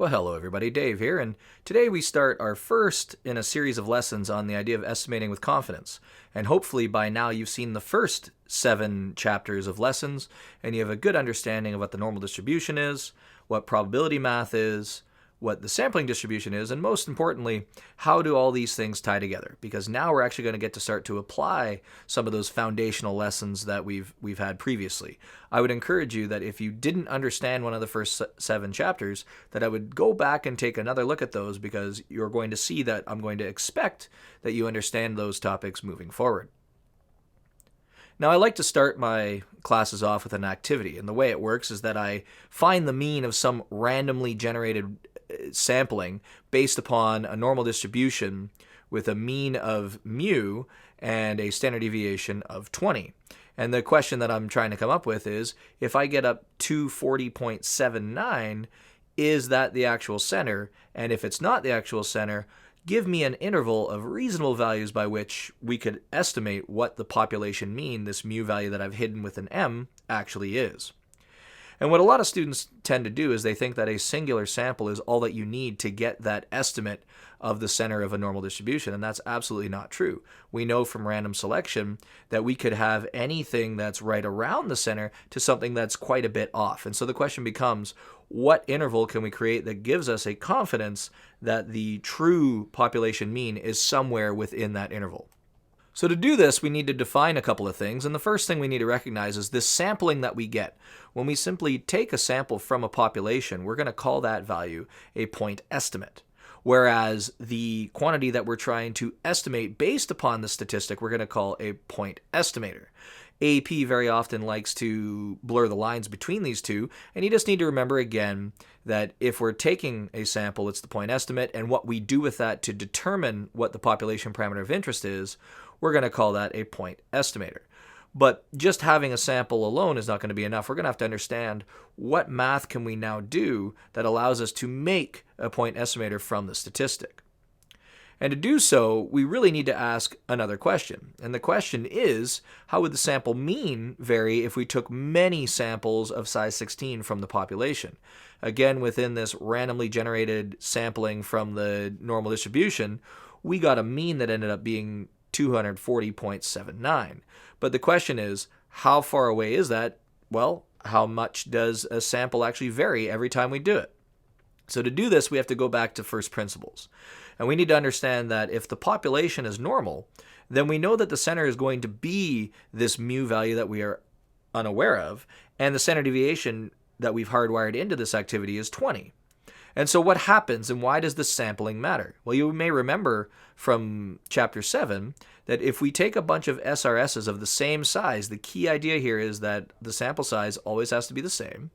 Well, hello everybody, Dave here, and today we start our first in a series of lessons on the idea of estimating with confidence. And hopefully by now you've seen the first 7 chapters of lessons, and you have a good understanding of what the normal distribution is, what probability math is, what the sampling distribution is, and most importantly, how do all these things tie together? Because now we're actually going to get to start to apply some of those foundational lessons that we've had previously. I would encourage you that if you didn't understand one of the first 7 chapters, that I would go back and take another look at those, because you're going to see that I'm going to expect that you understand those topics moving forward. Now, I like to start my classes off with an activity, and the way it works is that I find the mean of some randomly generated sampling based upon a normal distribution with a mean of mu and a standard deviation of 20. And the question that I'm trying to come up with is, if I get up to 40.79, is that the actual center? And if it's not the actual center, give me an interval of reasonable values by which we could estimate what the population mean, this mu value that I've hidden with an m, actually is. And what a lot of students tend to do is they think that a singular sample is all that you need to get that estimate of the center of a normal distribution, and that's absolutely not true. We know from random selection that we could have anything that's right around the center to something that's quite a bit off. And so the question becomes, what interval can we create that gives us a confidence that the true population mean is somewhere within that interval? So to do this, we need to define a couple of things, and the first thing we need to recognize is this sampling that we get. When we simply take a sample from a population, we're going to call that value a point estimate. Whereas the quantity that we're trying to estimate based upon the statistic, we're going to call a point estimator. AP very often likes to blur the lines between these two, and you just need to remember again that if we're taking a sample, it's the point estimate, and what we do with that to determine what the population parameter of interest is, we're going to call that a point estimator. But just having a sample alone is not going to be enough. We're going to have to understand what math can we now do that allows us to make a point estimator from the statistic. And to do so, we really need to ask another question. And the question is, how would the sample mean vary if we took many samples of size 16 from the population? Again, within this randomly generated sampling from the normal distribution, we got a mean that ended up being 240.79. But the question is, how far away is that? Well, how much does a sample actually vary every time we do it? So to do this, we have to go back to first principles. And we need to understand that if the population is normal, then we know that the center is going to be this mu value that we are unaware of, and the standard deviation that we've hardwired into this activity is 20. And so what happens, and why does the sampling matter? Well, you may remember from Chapter 7 that if we take a bunch of SRSs of the same size, the key idea here is that the sample size always has to be the same.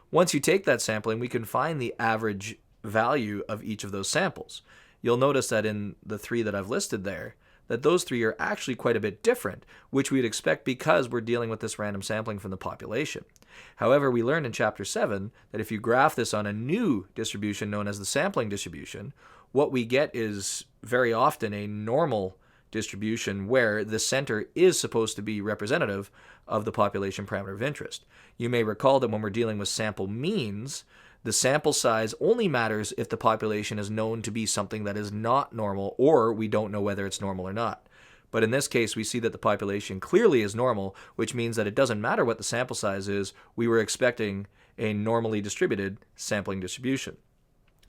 Once you take that sampling, we can find the average value of each of those samples. You'll notice that in the 3 that I've listed there, that those 3 are actually quite a bit different, which we'd expect because we're dealing with this random sampling from the population. However, we learned in Chapter 7 that if you graph this on a new distribution known as the sampling distribution, what we get is very often a normal distribution where the center is supposed to be representative of the population parameter of interest. You may recall that when we're dealing with sample means, the sample size only matters if the population is known to be something that is not normal, or we don't know whether it's normal or not. But in this case, we see that the population clearly is normal, which means that it doesn't matter what the sample size is. We were expecting a normally distributed sampling distribution.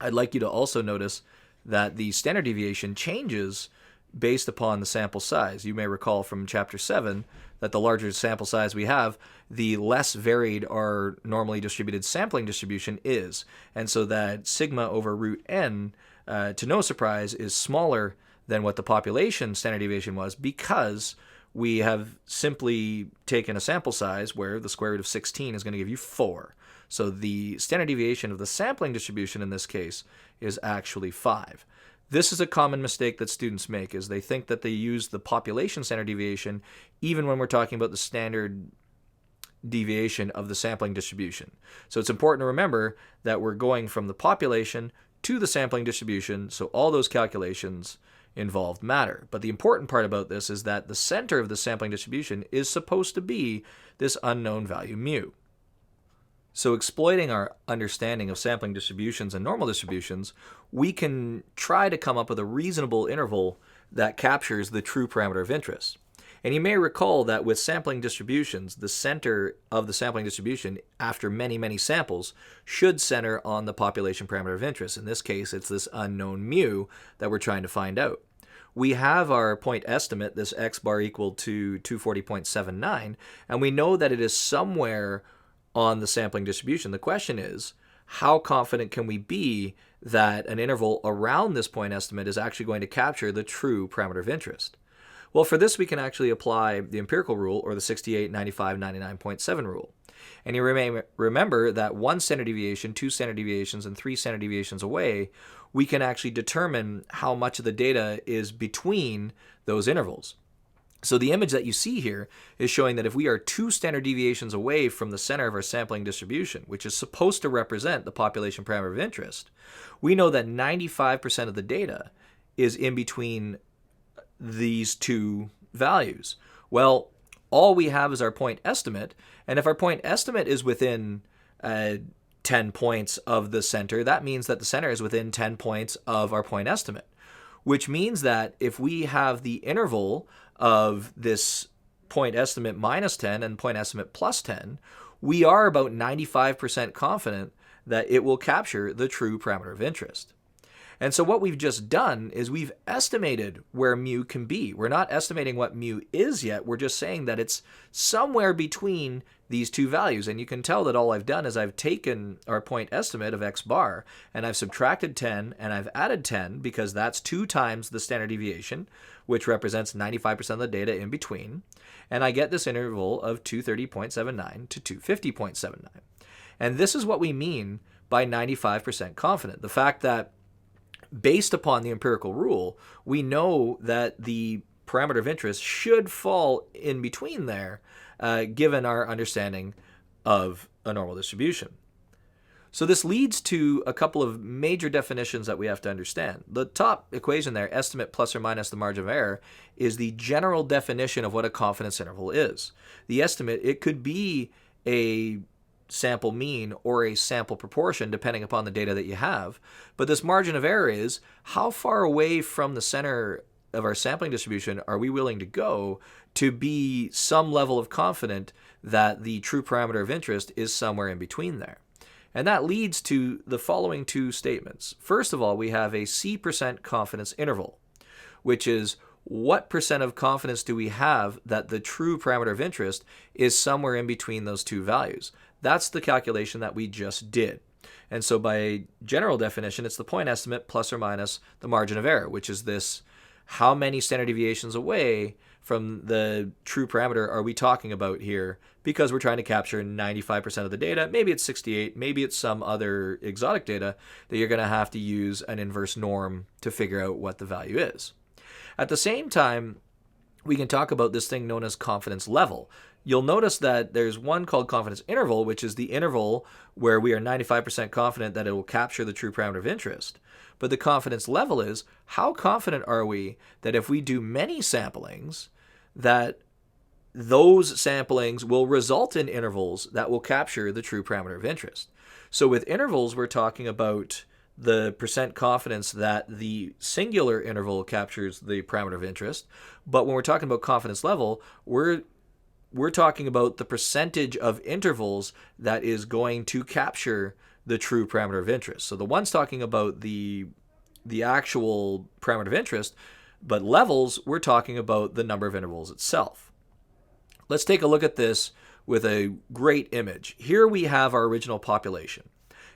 I'd like you to also notice that the standard deviation changes based upon the sample size. You may recall from Chapter 7 that the larger sample size we have, the less varied our normally distributed sampling distribution is. And so that sigma over root n, to no surprise, is smaller than what the population standard deviation was, because we have simply taken a sample size where the square root of 16 is going to give you 4. So the standard deviation of the sampling distribution in this case is actually 5. This is a common mistake that students make, is they think that they use the population standard deviation even when we're talking about the standard deviation of the sampling distribution. So it's important to remember that we're going from the population to the sampling distribution, so all those calculations involved matter. But the important part about this is that the center of the sampling distribution is supposed to be this unknown value mu. So exploiting our understanding of sampling distributions and normal distributions, we can try to come up with a reasonable interval that captures the true parameter of interest. And you may recall that with sampling distributions, the center of the sampling distribution after many, many samples should center on the population parameter of interest. In this case, it's this unknown mu that we're trying to find out. We have our point estimate, this x bar equal to 240.79, and we know that it is somewhere on the sampling distribution. The question is, how confident can we be that an interval around this point estimate is actually going to capture the true parameter of interest? Well, for this, we can actually apply the empirical rule, or the 68, 95, 99.7 rule. And you remember that 1 standard deviation, 2 standard deviations, and 3 standard deviations away, we can actually determine how much of the data is between those intervals. So the image that you see here is showing that if we are 2 standard deviations away from the center of our sampling distribution, which is supposed to represent the population parameter of interest, we know that 95% of the data is in between these two values. Well, all we have is our point estimate, and if our point estimate is within 10 points of the center, that means that the center is within 10 points of our point estimate, which means that if we have the interval of this point estimate minus 10 and point estimate plus 10, we are about 95% confident that it will capture the true parameter of interest. And so what we've just done is we've estimated where mu can be. We're not estimating what mu is yet. We're just saying that it's somewhere between these two values. And you can tell that all I've done is I've taken our point estimate of x bar and I've subtracted 10 and I've added 10 because that's 2 times the standard deviation, which represents 95% of the data in between. And I get this interval of 230.79 to 250.79. And this is what we mean by 95% confident. The fact that based upon the empirical rule, we know that the parameter of interest should fall in between there, given our understanding of a normal distribution. So this leads to a couple of major definitions that we have to understand. The top equation there, estimate plus or minus the margin of error, is the general definition of what a confidence interval is. The estimate, it could be a sample mean or a sample proportion depending upon the data that you have. But this margin of error is how far away from the center of our sampling distribution are we willing to go to be some level of confident that the true parameter of interest is somewhere in between there. And that leads to the following 2 statements. First of all, we have a C% confidence interval, which is what percent of confidence do we have that the true parameter of interest is somewhere in between those 2 values. That's the calculation that we just did. And so by general definition, it's the point estimate plus or minus the margin of error, which is this, how many standard deviations away from the true parameter are we talking about here, because we're trying to capture 95% of the data. Maybe it's 68, maybe it's some other exotic data that you're going to have to use an inverse norm to figure out what the value is. At the same time, we can talk about this thing known as confidence level. You'll notice that there's one called confidence interval, which is the interval where we are 95% confident that it will capture the true parameter of interest. But the confidence level is, how confident are we that if we do many samplings, that those samplings will result in intervals that will capture the true parameter of interest. So with intervals, we're talking about the percent confidence that the singular interval captures the parameter of interest. But when we're talking about confidence level, we're talking about the percentage of intervals that is going to capture the true parameter of interest. So the one's talking about the actual parameter of interest, but levels, we're talking about the number of intervals itself. Let's take a look at this with a great image. Here we have our original population.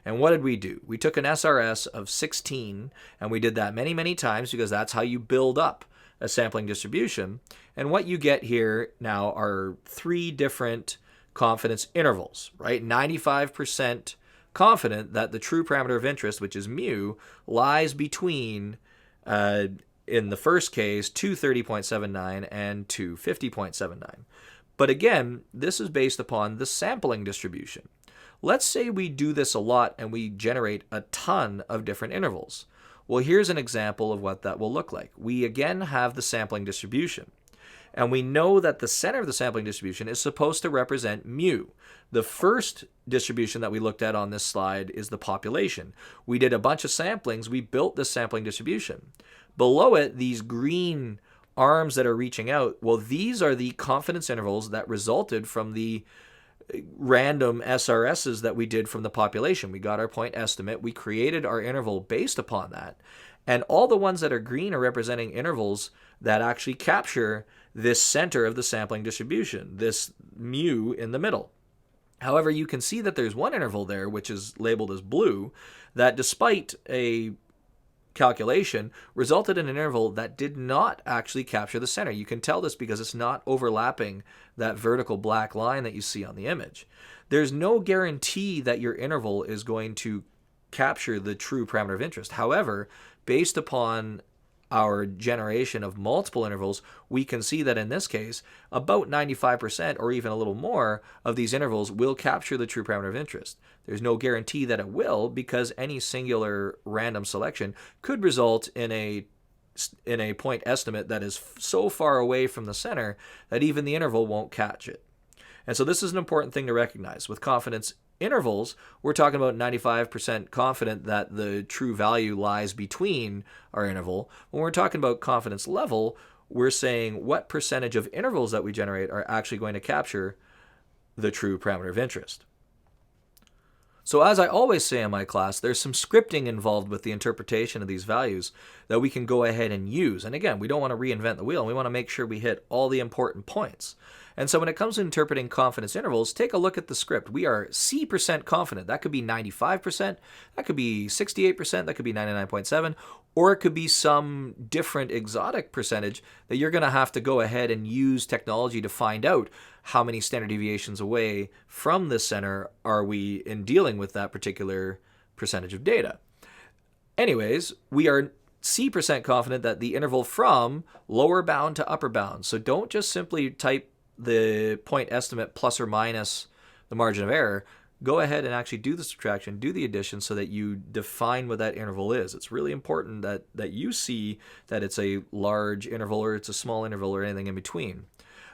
And what did we do? We took an SRS of 16, and we did that many, many times because that's how you build up a sampling distribution. And what you get here now are 3 different confidence intervals, right? 95% confident that the true parameter of interest, which is mu, lies between, in the first case, 230.79 and 250.79. But again, this is based upon the sampling distribution. Let's say we do this a lot and we generate a ton of different intervals. Well, here's an example of what that will look like. We again have the sampling distribution. And we know that the center of the sampling distribution is supposed to represent mu. The first distribution that we looked at on this slide is the population. We did a bunch of samplings. We built this sampling distribution. Below it, these green arms that are reaching out, well, these are the confidence intervals that resulted from the random SRSs that we did from the population. We got our point estimate. We created our interval based upon that. And all the ones that are green are representing intervals that actually capture this center of the sampling distribution, this mu in the middle. However, you can see that there's one interval there, which is labeled as blue, that despite a calculation resulted in an interval that did not actually capture the center. You can tell this because it's not overlapping that vertical black line that you see on the image. There's no guarantee that your interval is going to capture the true parameter of interest. However, based upon our generation of multiple intervals, we can see that in this case, about 95% or even a little more of these intervals will capture the true parameter of interest. There's no guarantee that it will, because any singular random selection could result in a point estimate that is so far away from the center that even the interval won't catch it. And so this is an important thing to recognize. With confidence intervals, we're talking about 95% confident that the true value lies between our interval. When we're talking about confidence level, we're saying what percentage of intervals that we generate are actually going to capture the true parameter of interest. So as I always say in my class, there's some scripting involved with the interpretation of these values that we can go ahead and use. And again, we don't want to reinvent the wheel. We want to make sure we hit all the important points. And so when it comes to interpreting confidence intervals, take a look at the script. We are C% confident. That could be 95%, that could be 68%, that could be 99.7%, or it could be some different exotic percentage that you're going to have to go ahead and use technology to find out how many standard deviations away from the center are we in dealing with that particular percentage of data. Anyways, we are C% confident that the interval from lower bound to upper bound. So don't just simply type the point estimate plus or minus the margin of error. Go ahead and actually do the subtraction, do the addition, so that you define what that interval is. It's really important that you see that it's a large interval or it's a small interval or anything in between.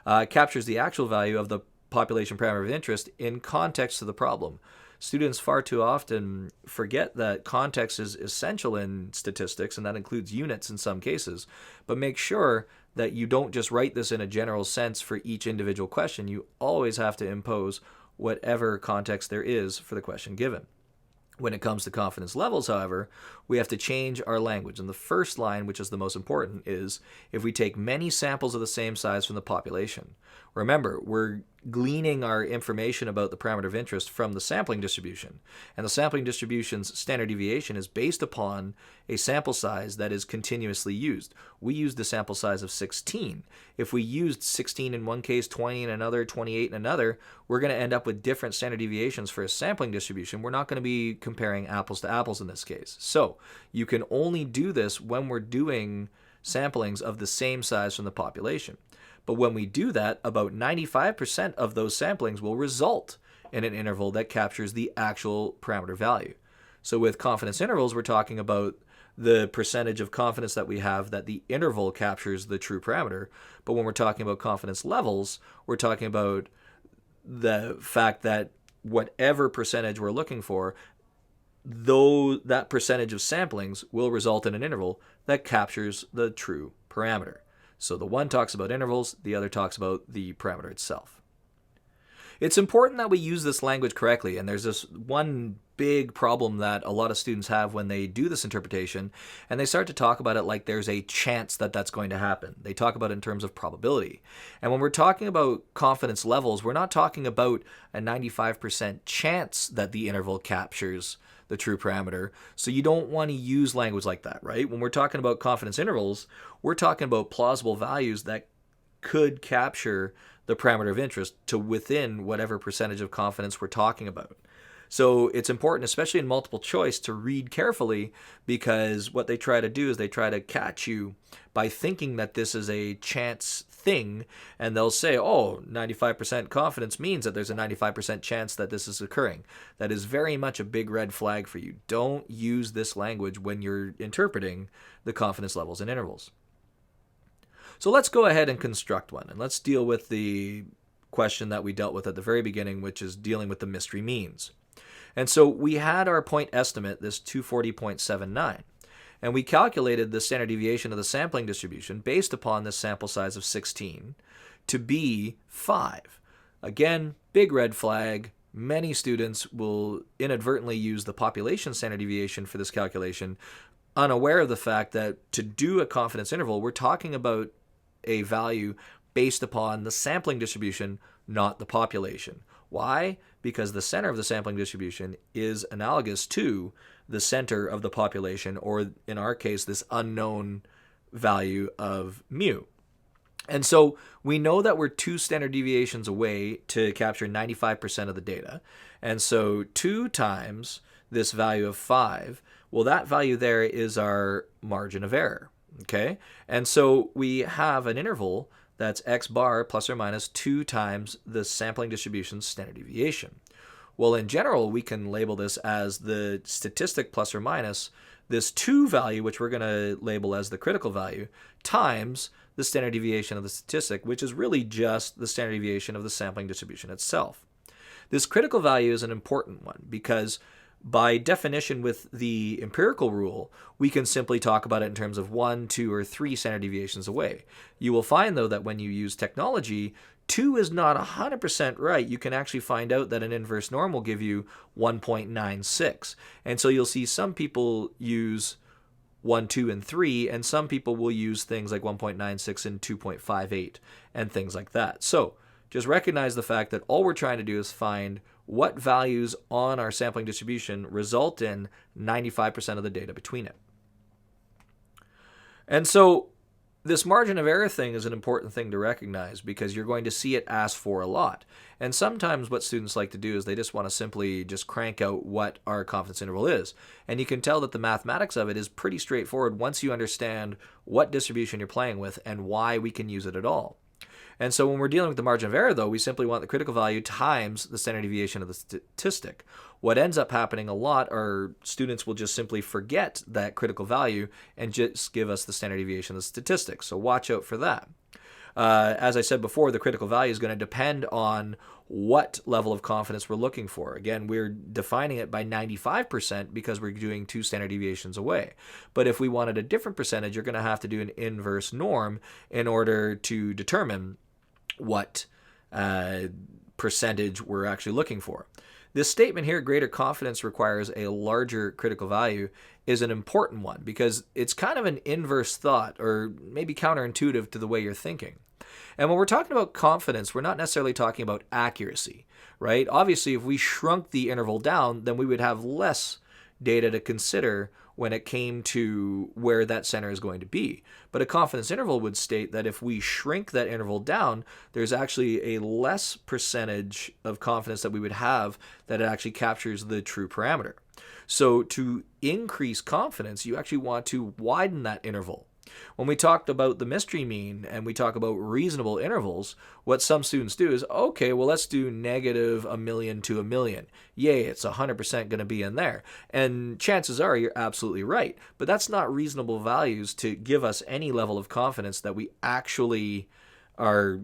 It captures the actual value of the population parameter of interest in context to the problem. Students far too often forget that context is essential in statistics, and that includes units in some cases. But make sure that you don't just write this in a general sense for each individual question. You always have to impose whatever context there is for the question given. When it comes to confidence levels, however, we have to change our language. And the first line, which is the most important, is if we take many samples of the same size from the population. Remember, we're gleaning our information about the parameter of interest from the sampling distribution. And the sampling distribution's standard deviation is based upon a sample size that is continuously used. We used the sample size of 16. If we used 16 in one case, 20 in another, 28 in another, we're going to end up with different standard deviations for a sampling distribution. We're not going to be comparing apples to apples in this case. So you can only do this when we're doing samplings of the same size from the population. But when we do that, about 95% of those samplings will result in an interval that captures the actual parameter value. So with confidence intervals, we're talking about the percentage of confidence that we have that the interval captures the true parameter. But when we're talking about confidence levels, we're talking about the fact that whatever percentage we're looking for, though that percentage of samplings will result in an interval that captures the true parameter. So the one talks about intervals, the other talks about the parameter itself. It's important that we use this language correctly, and there's this one big problem that a lot of students have when they do this interpretation, and they start to talk about it like there's a chance that that's going to happen. They talk about it in terms of probability. And when we're talking about confidence levels, we're not talking about a 95% chance that the interval captures the true parameter. So you don't want to use language like that, right? When we're talking about confidence intervals, we're talking about plausible values that could capture the parameter of interest to within whatever percentage of confidence we're talking about. So it's important, especially in multiple choice, to read carefully, because what they try to do is they try to catch you by thinking that this is a chance thing, and they'll say, oh, 95% confidence means that there's a 95% chance that this is occurring. That is very much a big red flag for you. Don't use this language when you're interpreting the confidence levels and intervals. So let's go ahead and construct one, and let's deal with the question that we dealt with at the very beginning, which is dealing with the mystery means. And so we had our point estimate, this 240.79, and we calculated the standard deviation of the sampling distribution based upon this sample size of 16 to be 5. Again, big red flag. Many students will inadvertently use the population standard deviation for this calculation, unaware of the fact that to do a confidence interval, we're talking about a value based upon the sampling distribution, not the population. Why? Because the center of the sampling distribution is analogous to the center of the population, or in our case, this unknown value of mu. And so we know that we're 2 standard deviations away to capture 95% of the data. And so 2 times this value of 5, well, that value there is our margin of error. Okay? And so we have an interval that's x bar plus or minus 2 times the sampling distribution's standard deviation. Well, in general, we can label this as the statistic plus or minus this 2 value, which we're going to label as the critical value, times the standard deviation of the statistic, which is really just the standard deviation of the sampling distribution itself. This critical value is an important one because by definition with the empirical rule, we can simply talk about it in terms of 1, 2, or 3 standard deviations away. You will find, though, that when you use technology, 2 is not 100% right. You can actually find out that an inverse norm will give you 1.96. And so you'll see some people use 1, 2, and 3, and some people will use things like 1.96 and 2.58 and things like that. So just recognize the fact that all we're trying to do is find what values on our sampling distribution result in 95% of the data between it. And so this margin of error thing is an important thing to recognize because you're going to see it asked for a lot. And sometimes what students like to do is they just want to simply just crank out what our confidence interval is. And you can tell that the mathematics of it is pretty straightforward once you understand what distribution you're playing with and why we can use it at all. And so when we're dealing with the margin of error, though, we simply want the critical value times the standard deviation of the statistic. What ends up happening a lot are students will just simply forget that critical value and just give us the standard deviation of the statistic. So watch out for that. As I said before, the critical value is going to depend on what level of confidence we're looking for. Again, we're defining it by 95% because we're doing 2 standard deviations away. But if we wanted a different percentage, you're going to have to do an inverse norm in order to determine what percentage we're actually looking for. This statement here, greater confidence requires a larger critical value, is an important one because it's kind of an inverse thought or maybe counterintuitive to the way you're thinking. And when we're talking about confidence, we're not necessarily talking about accuracy, right? Obviously, if we shrunk the interval down, then we would have less data to consider when it came to where that center is going to be. But a confidence interval would state that if we shrink that interval down, there's actually a less percentage of confidence that we would have that it actually captures the true parameter. So to increase confidence, you actually want to widen that interval. When we talked about the mystery mean and we talk about reasonable intervals, what some students do is, okay, well, let's do negative 1,000,000 to 1,000,000. Yay, it's 100% going to be in there. And chances are you're absolutely right. But that's not reasonable values to give us any level of confidence that we actually are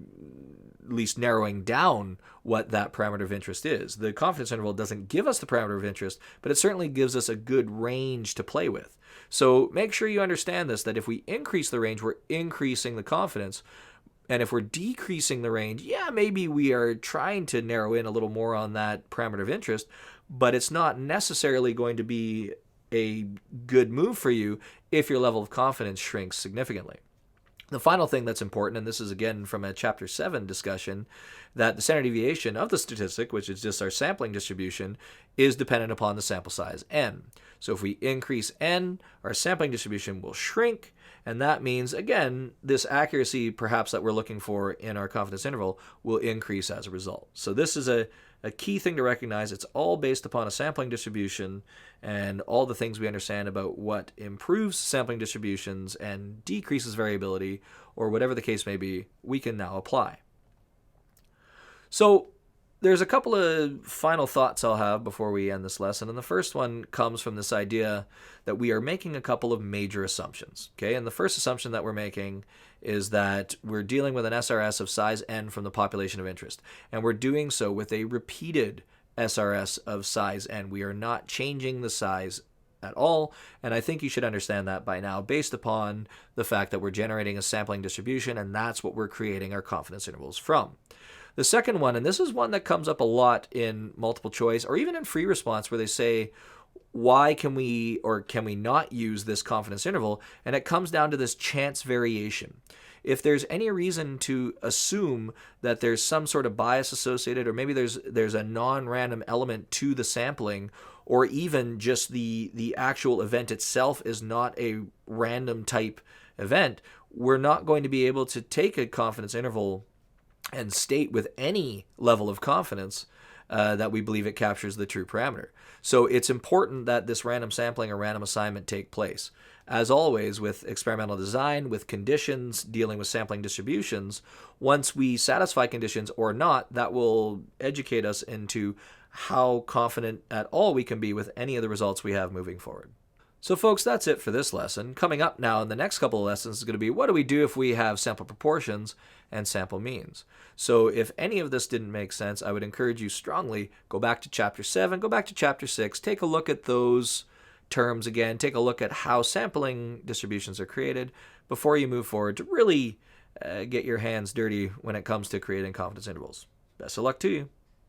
at least narrowing down what that parameter of interest is. The confidence interval doesn't give us the parameter of interest, but it certainly gives us a good range to play with. So make sure you understand this, that if we increase the range, we're increasing the confidence. And if we're decreasing the range, yeah, maybe we are trying to narrow in a little more on that parameter of interest, but it's not necessarily going to be a good move for you if your level of confidence shrinks significantly. The final thing that's important, and this is again from a Chapter 7 discussion, that the standard deviation of the statistic, which is just our sampling distribution, is dependent upon the sample size, n. So if we increase n, our sampling distribution will shrink, and that means, again, this accuracy perhaps that we're looking for in our confidence interval will increase as a result. So this is a key thing to recognize. It's all based upon a sampling distribution, and all the things we understand about what improves sampling distributions and decreases variability, or whatever the case may be, we can now apply. So There's a couple of final thoughts I'll have before we end this lesson, and the first one comes from this idea that we are making a couple of major assumptions. Okay, and the first assumption that we're making is that we're dealing with an SRS of size n from the population of interest, and we're doing so with a repeated SRS of size n. We are not changing the size at all, and I think you should understand that by now based upon the fact that we're generating a sampling distribution, and that's what we're creating our confidence intervals from. The second one, and this is one that comes up a lot in multiple choice or even in free response, where they say, why can we or can we not use this confidence interval? And it comes down to this chance variation. If there's any reason to assume that there's some sort of bias associated, or maybe there's a non-random element to the sampling, or even just the actual event itself is not a random type event, we're not going to be able to take a confidence interval and state with any level of confidence that we believe it captures the true parameter. So it's important that this random sampling or random assignment take place. As always, with experimental design, with conditions, dealing with sampling distributions, once we satisfy conditions or not, that will educate us into how confident at all we can be with any of the results we have moving forward. So folks, that's it for this lesson. Coming up now in the next couple of lessons is going to be, what do we do if we have sample proportions and sample means? So if any of this didn't make sense, I would encourage you strongly, go back to Chapter 7, go back to Chapter 6, take a look at those terms again, take a look at how sampling distributions are created before you move forward to really get your hands dirty when it comes to creating confidence intervals. Best of luck to you.